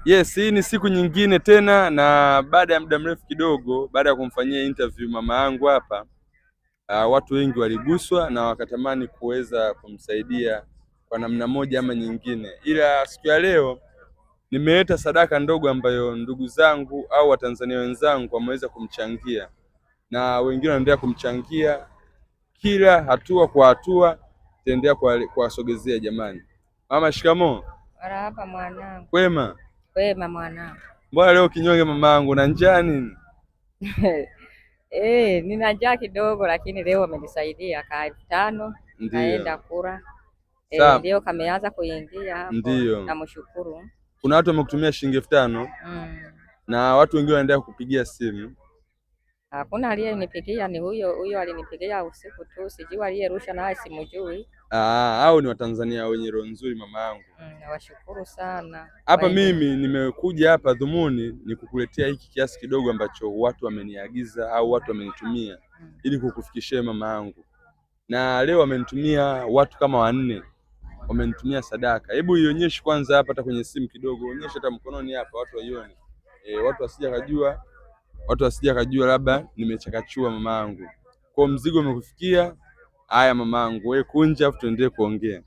Yes, hii ni siku nyingine tena, na baada ya muda mrefu kidogo, baada ya kumfanyia interview mama yangu hapa, watu wengi waliguswa na wakatamani kuweza kumsaidia kwa namna moja ama nyingine, ila siku ya leo nimeleta sadaka ndogo ambayo ndugu zangu au Watanzania wenzangu wameweza kumchangia, na wengine wanaendelea kumchangia kila hatua kwa hatua, taendelea kuwasogezea. Jamani, mama, shikamoo. Marahaba mwanangu. Kwema? Kwema mwanangu. Mbona leo kinyonge mamangu, na njaa nini? Nina njaa kidogo, lakini leo amenisaidia ka 5,000 kaenda kura. Ndio kameanza kuingia hapo. Ndio. Namshukuru. Kuna watu wamekutumia shilingi 5,000 na watu wengine wanaendelea kupigia simu. Hakuna aliyenipigia, ni huyo alinipigia usiku tu, sijui aliyerusha naye simujui. Au ni Watanzania wenye roho nzuri mama yangu. Nawashukuru sana. Hapa mimi nimekuja hapa, dhumuni ni kukuletea hiki kiasi kidogo ambacho watu wameniagiza au watu wamenitumia ili kukufikishia mama yangu, na leo wamenitumia watu kama 4 wamenitumia sadaka. Hebu ionyeshe kwanza hapa, hata kwenye simu kidogo, onyesha hata mkononi hapa, watu waione. Watu wasija kujua labda nimechakachua mama yangu. Kwa mzigo umekufikia. Haya mama yangu, wewe kunja afu tuendelee kuongea.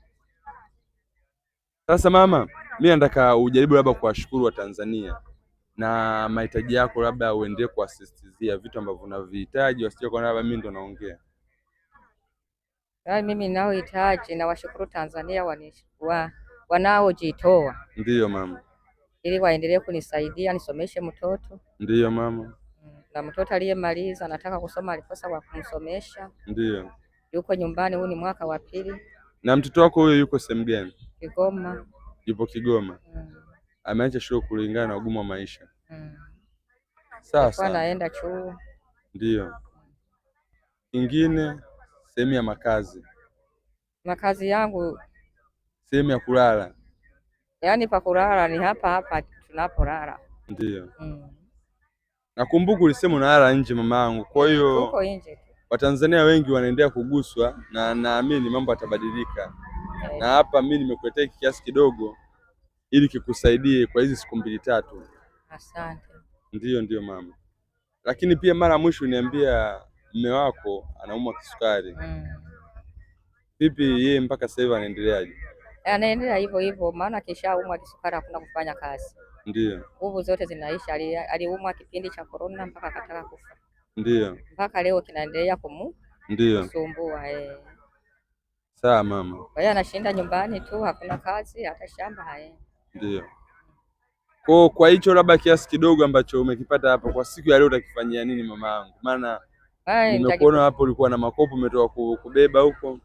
Sasa mama, mimi nataka ujaribu labda kuwashukuru Watanzania na mahitaji yako, labda uendelee kuasistizia vitu ambavyo unavihitaji, wasije kwa labda mimi ndo naongea. Mimi ninaohitaji na washukuru Tanzania wanaojitoa. Ndiyo mama. Ili waendelee kunisaidia nisomeshe mtoto. Ndiyo mama. Na mtoto aliyemaliza anataka kusoma, alikosa wa kumsomesha. Ndiyo. Yuko nyumbani, huu ni mwaka wa 2. Na mtoto wako huyo yuko sehemu gani? Kigoma. Yupo Kigoma. Ameacha shule kulingana na ugumu wa maisha. Sasa anaenda chuo. Ndiyo. Ingine sehemu ya makazi. Makazi yangu sehemu ya kulala. Yaani pa kulala ni hapa hapa tunapolala. Ndiyo. Nakumbuka ulisema unalala nje mamangu, kwa hiyo uko nje. Watanzania wengi wanaendelea kuguswa na naamini mambo yatabadilika. Na hapa mimi nimekuletea kiasi kidogo ili kikusaidie kwa hizi siku 2-3. Asante. Ndiyo mama. Lakini pia mara mwisho niambia mume wako anaumwa kisukari. Vipi yeye mpaka sasa hivi anaendeleaje? Anaendelea hivyo hivyo, maana kishaumwa kisukari hakuna kufanya kazi. Ndiyo. Nguvu zote zinaisha. Aliumwa kipindi cha corona mpaka akataka kufa. Ndiyo. Mpaka leo kinaendelea kusumbua. Sawa mama. Kwa hiyo anashinda nyumbani tu, hakuna kazi, hata shamba haendi. Ndiyo. Kwa hicho labda kiasi kidogo ambacho umekipata hapa kwa siku ya leo utakifanyia nini mama yangu? Maana nimekuona hapo ulikuwa na makopo umetoka kubeba huko.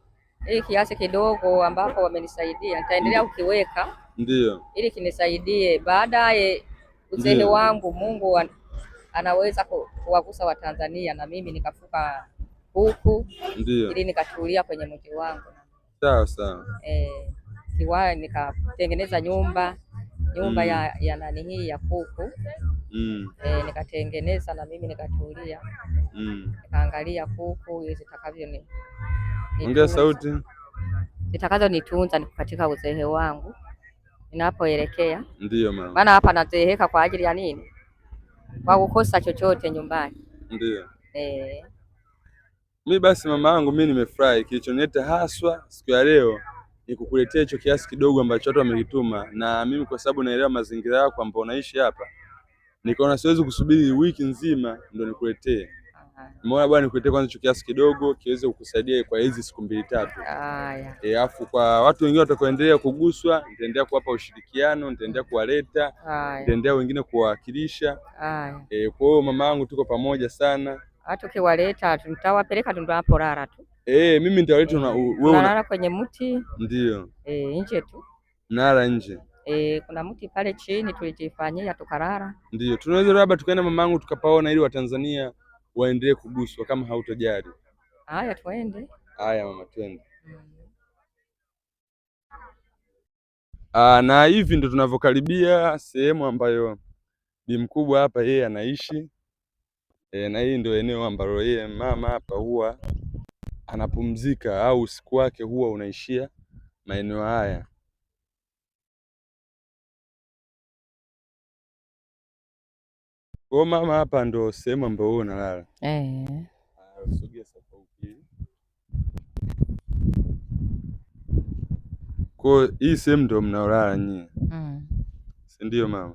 Hii kiasi kidogo ambapo wamenisaidia nitaendelea kukiweka. Ndiyo. Ili kinisaidie baadaye uzee wangu. Mungu anaweza kuwagusa Watanzania na mimi nikafuka huku. Ndiyo. Ili nikatulia kwenye mji wangu. Sawa. Kiwaya nikatengeneza nyumba ya nani hii ya kuku. Nikatengeneza na mimi nikatulia. Nikaangalia kuku zitakavyo ongea sauti zitakazo nitunza katika uzee wangu ninapoelekea. Ndiyo mama. Maana hapa nazeeka kwa ajili ya nini? Kwa kukosa chochote nyumbani. Ndiyo. Mimi basi mama yangu, mimi nimefurahi. Kilichonileta haswa siku ya leo ni kukuletea hicho kiasi kidogo ambacho watu wamekituma, na mimi kwa sababu naelewa mazingira yako ambapo unaishi hapa, nikaona siwezi kusubiri wiki nzima ndio nikuletee. Nimeona bwana nikuletee kwanza hicho kiasi kidogo kiweze kukusaidia kwa hizi siku 2-3. Alafu kwa watu wengine watakaoendelea kuguswa, nitaendelea kuwapa ushirikiano, nitaendelea kuwaleta, nitaendelea wengine kuwawakilisha. Kwa hiyo mama yangu tuko pamoja sana. Hata ukiwaleta tutawapeleka tunapolala tu. Mimi nitawaleta na wewe unalala kwenye mti. Ndiyo. Nje tu. Nalala nje. Kuna mti pale chini tulijifanyia tukalala. Ndiyo. Tunaweza labda tukaenda mamangu tukapaona ili Watanzania waendelee kuguswa kama hautojali. Haya twende. Haya mama, twende. Na hivi ndo tunavyokaribia sehemu ambayo bi mkubwa hapa yeye anaishi. Na hii ndio eneo ambalo yeye mama hapa huwa anapumzika au usiku wake huwa unaishia maeneo haya. Kwa mama, hapa ndo sehemu ambayo wewe unalala? Usogea sasa huko. Kwa hii sehemu ndo mnaolala nyinyi? Si ndio mama?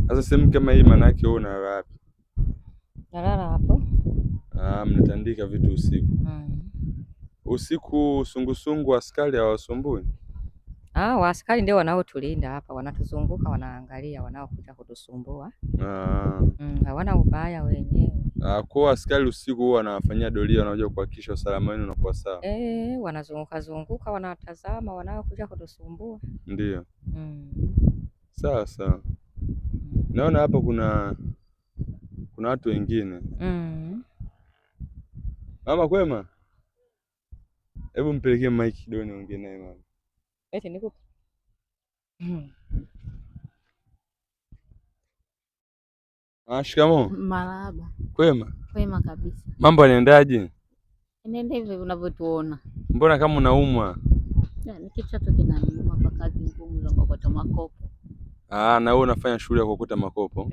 Sasa sehemu kama hii maana yake wewe unalala wapi? Nalala hapo. Mnatandika vitu usiku? Usiku sungusungu askari hawasumbui? Waaskari ndio wanaotulinda hapa, wanatuzunguka, wanaangalia wanaokuja kutusumbua. Hawana ubaya wenyewe. Kwa askari usiku huwa wanawafanyia doria, wanakuja kuhakikisha usalama wenu unakuwa sawa? Wanazunguka zunguka, wanatazama wanaokuja kutusumbua. Ndio. Sawa sawa. Naona hapa kuna watu wengine. Mama kwema? Hebu mpelekee mic kidogo niongee naye mama. Eti nikupe? Shikamoo. Marahaba. Kwema? Kwema kabisa. Mambo yanaendaje? Inaenda hivyo unavyotuona. Mbona kama unaumwa? Ni kichwa tu kinaniuma kwa kazi ngumu za kuokota makopo. Na wewe unafanya shughuli ya kuokota makopo?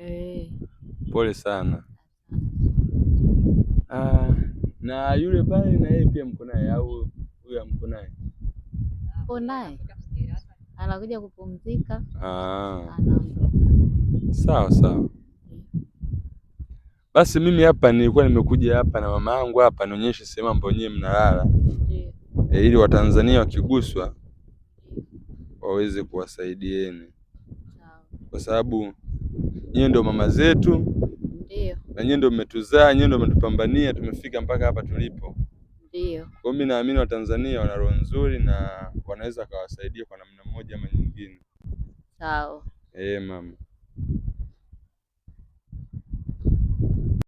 Pole sana. Na yule pale na yeye pia mko naye au huyu hamko naye? Mko naye. Anakuja kupumzika. Anaondoka. Sawa sawa. Basi mimi hapa nilikuwa nimekuja hapa na mama yangu hapa nionyeshe sehemu ambayo nyinyi mnalala. Ili Watanzania wakiguswa waweze kuwasaidieni. Kwa sababu nyinyi ndio mama zetu. Ndio. Na nyinyi ndio mmetuzaa, nyinyi ndio mmetupambania tumefika mpaka hapa tulipo. Ndio. Kwa mimi naamini Watanzania wana roho nzuri na wanaweza kawasaidia kwa namna moja ama nyingine. Sawa. Mama.